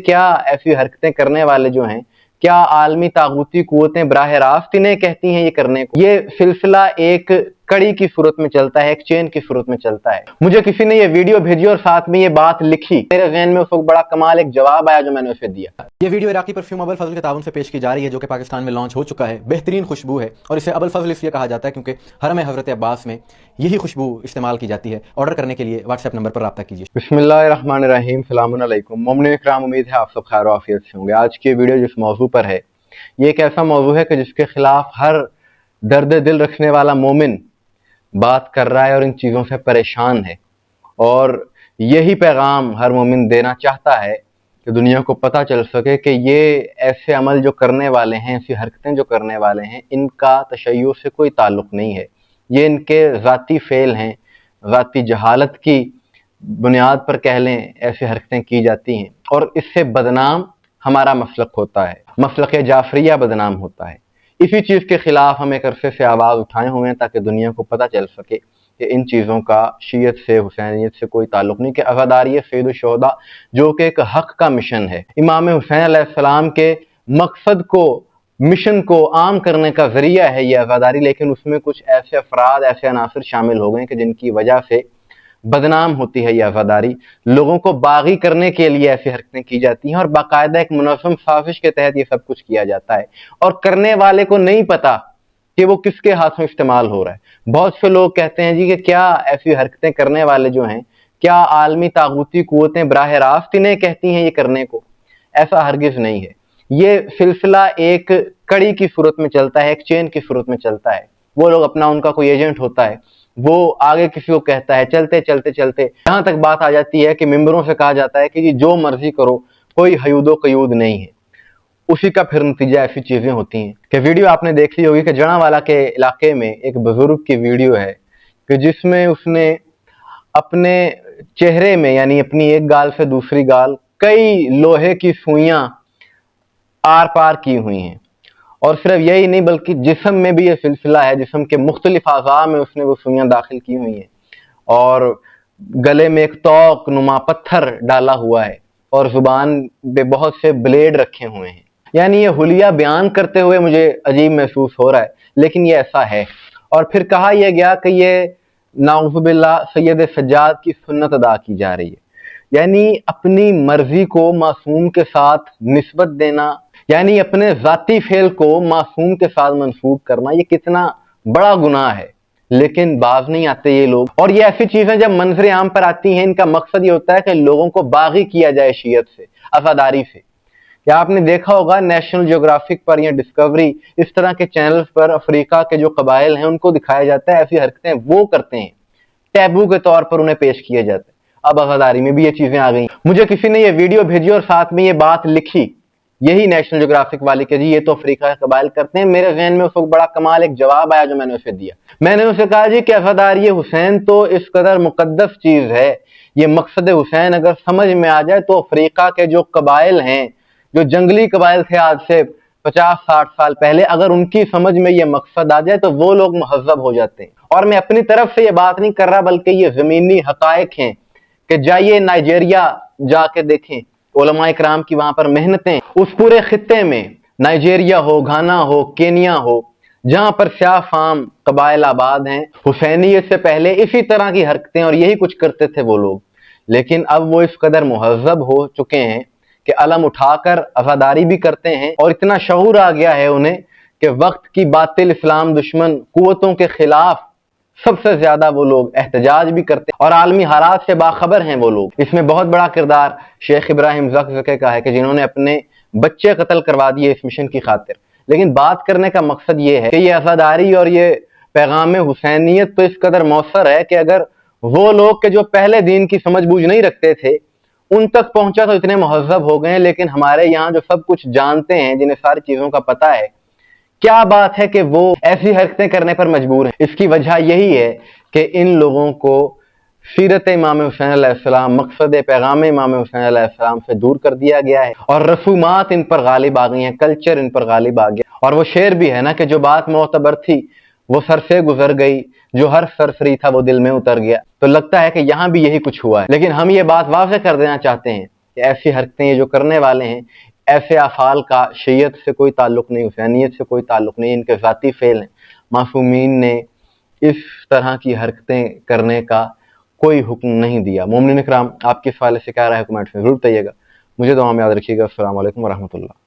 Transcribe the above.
کیا ایسی حرکتیں کرنے والے جو ہیں، کیا عالمی طاغوتی قوتیں براہ راست انہیں کہتی ہیں یہ کرنے کو؟ یہ سلسلہ ایک کڑی کی صورت میں چلتا ہے، ایک چین کی صورت میں چلتا ہے۔ مجھے کسی نے یہ ویڈیو بھیجی اور ساتھ میں یہ بات لکھی، میرے ذہن میں اس وقت بڑا کمال ایک جواب آیا جو میں نے اسے دیا۔ یہ ویڈیو عراقی پرفیوم ابو الفضل کے تعاون سے پیش کی جا رہی ہے، جو کہ پاکستان میں لانچ ہو چکا ہے۔ بہترین خوشبو ہے اور اسے ابو الفضل اس لیے کہا جاتا ہے کیونکہ حرم حضرت عباس میں یہی خوشبو استعمال کی جاتی ہے۔ آرڈر کرنے کے لیے واٹس ایپ نمبر پر رابطہ کیجیے۔ بسم اللہ الرحمن الرحیم، السلام علیکم مومنین اکرام، امید ہے آپ سب خیر و عافیت سے ہوں گے۔ آج کی ویڈیو جس موضوع پر ہے، یہ ایک ایسا موضوع ہے کہ جس کے خلاف ہر درد دل رکھنے والا مومن بات کر رہا ہے اور ان چیزوں سے پریشان ہے، اور یہی پیغام ہر مومن دینا چاہتا ہے کہ دنیا کو پتہ چل سکے کہ یہ ایسے عمل جو کرنے والے ہیں، ایسی حرکتیں جو کرنے والے ہیں، ان کا تشیع سے کوئی تعلق نہیں ہے، یہ ان کے ذاتی فعل ہیں، ذاتی جہالت کی بنیاد پر کہہ لیں ایسی حرکتیں کی جاتی ہیں، اور اس سے بدنام ہمارا مسلک ہوتا ہے، مسلک جعفریہ بدنام ہوتا ہے۔ اسی چیز کے خلاف ہم ایک عرصے سے آواز اٹھائے ہوئے ہیں تاکہ دنیا کو پتہ چل سکے کہ ان چیزوں کا شیعت سے، حسینیت سے کوئی تعلق نہیں، کہ عزاداری سید الشہداء جو کہ ایک حق کا مشن ہے، امام حسین علیہ السلام کے مقصد کو، مشن کو عام کرنے کا ذریعہ ہے یہ عزاداری، لیکن اس میں کچھ ایسے افراد، ایسے عناصر شامل ہو گئے کہ جن کی وجہ سے بدنام ہوتی ہے یہ عزاداری، لوگوں کو باغی کرنے کے لیے ایسی حرکتیں کی جاتی ہیں، اور باقاعدہ ایک منظم سازش کے تحت یہ سب کچھ کیا جاتا ہے، اور کرنے والے کو نہیں پتا کہ وہ کس کے ہاتھ میں استعمال ہو رہا ہے۔ بہت سے لوگ کہتے ہیں جی کہ کیا ایسی حرکتیں کرنے والے جو ہیں، کیا عالمی طاغوتی قوتیں براہ راست انہیں کہتی ہیں یہ کرنے کو؟ ایسا ہرگز نہیں ہے۔ یہ سلسلہ ایک کڑی کی صورت میں چلتا ہے، ایک چین کی صورت میں چلتا ہے۔ وہ لوگ اپنا، ان کا کوئی ایجنٹ ہوتا ہے، وہ آگے کسی کو کہتا ہے، چلتے چلتے چلتے یہاں تک بات آ جاتی ہے کہ ممبروں سے کہا جاتا ہے کہ جی جو مرضی کرو، کوئی حیود و قیود نہیں ہے۔ اسی کا پھر نتیجہ ایسی چیزیں ہوتی ہیں کہ ویڈیو آپ نے دیکھ لی ہوگی کہ جڑاوالا کے علاقے میں ایک بزرگ کی ویڈیو ہے کہ جس میں اس نے اپنے چہرے میں، یعنی اپنی ایک گال سے دوسری گال، کئی لوہے کی سوئیاں آر پار کی ہوئی ہیں، اور صرف یہی نہیں بلکہ جسم میں بھی یہ سلسلہ ہے، جسم کے مختلف اعضاء میں اس نے وہ سوئیاں داخل کی ہوئی ہیں، اور گلے میں ایک توق نما پتھر ڈالا ہوا ہے، اور زبان پہ بہت سے بلیڈ رکھے ہوئے ہیں۔ یعنی یہ حلیہ بیان کرتے ہوئے مجھے عجیب محسوس ہو رہا ہے، لیکن یہ ایسا ہے۔ اور پھر کہا یہ گیا کہ یہ نعوذ باللہ سید سجاد کی سنت ادا کی جا رہی ہے، یعنی اپنی مرضی کو معصوم کے ساتھ نسبت دینا، یعنی اپنے ذاتی فعل کو معصوم کے ساتھ منسوب کرنا، یہ کتنا بڑا گناہ ہے، لیکن باز نہیں آتے یہ لوگ۔ اور یہ ایسی چیزیں جب منظر عام پر آتی ہیں، ان کا مقصد یہ ہوتا ہے کہ لوگوں کو باغی کیا جائے شیعت سے، عزاداری سے۔ یا آپ نے دیکھا ہوگا نیشنل جیوگرافک پر یا ڈسکوری، اس طرح کے چینلز پر افریقہ کے جو قبائل ہیں ان کو دکھایا جاتا ہے، ایسی حرکتیں وہ کرتے ہیں، ٹیبو کے طور پر انہیں پیش کیا جاتا ہے۔ اب عزاداری میں بھی یہ چیزیں آ گئی۔ مجھے کسی نے یہ ویڈیو بھیجی اور ساتھ میں یہ بات لکھی، یہی نیشنل جیوگرافک والی، کہ جی یہ تو افریقہ کے قبائل کرتے ہیں۔ میرے ذہن میں اس وقت بڑا کمال ایک جواب آیا جو میں نے اسے دیا۔ میں نے اسے کہا جی کہ عزاداری حسین تو اس قدر مقدس چیز ہے، یہ مقصد حسین اگر سمجھ میں آ جائے تو افریقہ کے جو قبائل ہیں، جو جنگلی قبائل تھے آج سے 50-60 سال پہلے، اگر ان کی سمجھ میں یہ مقصد آ جائے تو وہ لوگ مہذب ہو جاتے ہیں۔ اور میں اپنی طرف سے یہ بات نہیں کر رہا، بلکہ یہ زمینی حقائق ہیں کہ جائیے نائجیریا جا کے دیکھیں، علماء اکرام کی وہاں پر محنتیں، اس پورے خطے میں، نائجیریا ہو، گھانا ہو، کینیا ہو، جہاں پر سیاہ فام قبائل آباد ہیں، حسینیت سے پہلے اسی طرح کی حرکتیں اور یہی کچھ کرتے تھے وہ لوگ، لیکن اب وہ اس قدر مہذب ہو چکے ہیں کہ علم اٹھا کر عزاداری بھی کرتے ہیں، اور اتنا شعور آ گیا ہے انہیں کہ وقت کی باطل اسلام دشمن قوتوں کے خلاف سب سے زیادہ وہ لوگ احتجاج بھی کرتے ہیں، اور عالمی حالات سے باخبر ہیں وہ لوگ۔ اس میں بہت بڑا کردار شیخ ابراہیم زکزکے کا ہے کہ جنہوں نے اپنے بچے قتل کروا دیے اس مشن کی خاطر۔ لیکن بات کرنے کا مقصد یہ ہے کہ یہ عزاداری اور یہ پیغام حسینیت تو اس قدر مؤثر ہے کہ اگر وہ لوگ کہ جو پہلے دین کی سمجھ بوجھ نہیں رکھتے تھے ان تک پہنچا تو اتنے مہذب ہو گئے ہیں، لیکن ہمارے یہاں جو سب کچھ جانتے ہیں، جنہیں ساری چیزوں کا پتہ ہے، کیا بات ہے کہ وہ ایسی حرکتیں کرنے پر مجبور ہیں؟ اس کی وجہ یہی ہے کہ ان لوگوں کو سیرت امام حسین علیہ السلام، مقصد پیغام امام حسین علیہ السلام سے دور کر دیا گیا ہے، اور رسومات ان پر غالب آ گئی ہیں، کلچر ان پر غالب آ گیا۔ اور وہ شعر بھی ہے نا کہ جو بات معتبر تھی وہ سر سے گزر گئی، جو ہر سرسری تھا وہ دل میں اتر گیا۔ تو لگتا ہے کہ یہاں بھی یہی کچھ ہوا ہے، لیکن ہم یہ بات واضح کر دینا چاہتے ہیں کہ کہ ایسی حرکتیں یہ جو کرنے والے ہیں، ایسے افعال کا شیعت سے کوئی تعلق نہیں، حسینیت سے کوئی تعلق نہیں، ان کے ذاتی فعل ہیں۔ معصومین نے اس طرح کی حرکتیں کرنے کا کوئی حکم نہیں دیا۔ مومنین اکرام، آپ کے اس حوالے سے کیا رائے ہے کمنٹس میں ضرور بتائیے گا۔ مجھے دعا میں یاد رکھیے گا۔ السلام علیکم ورحمۃ اللہ۔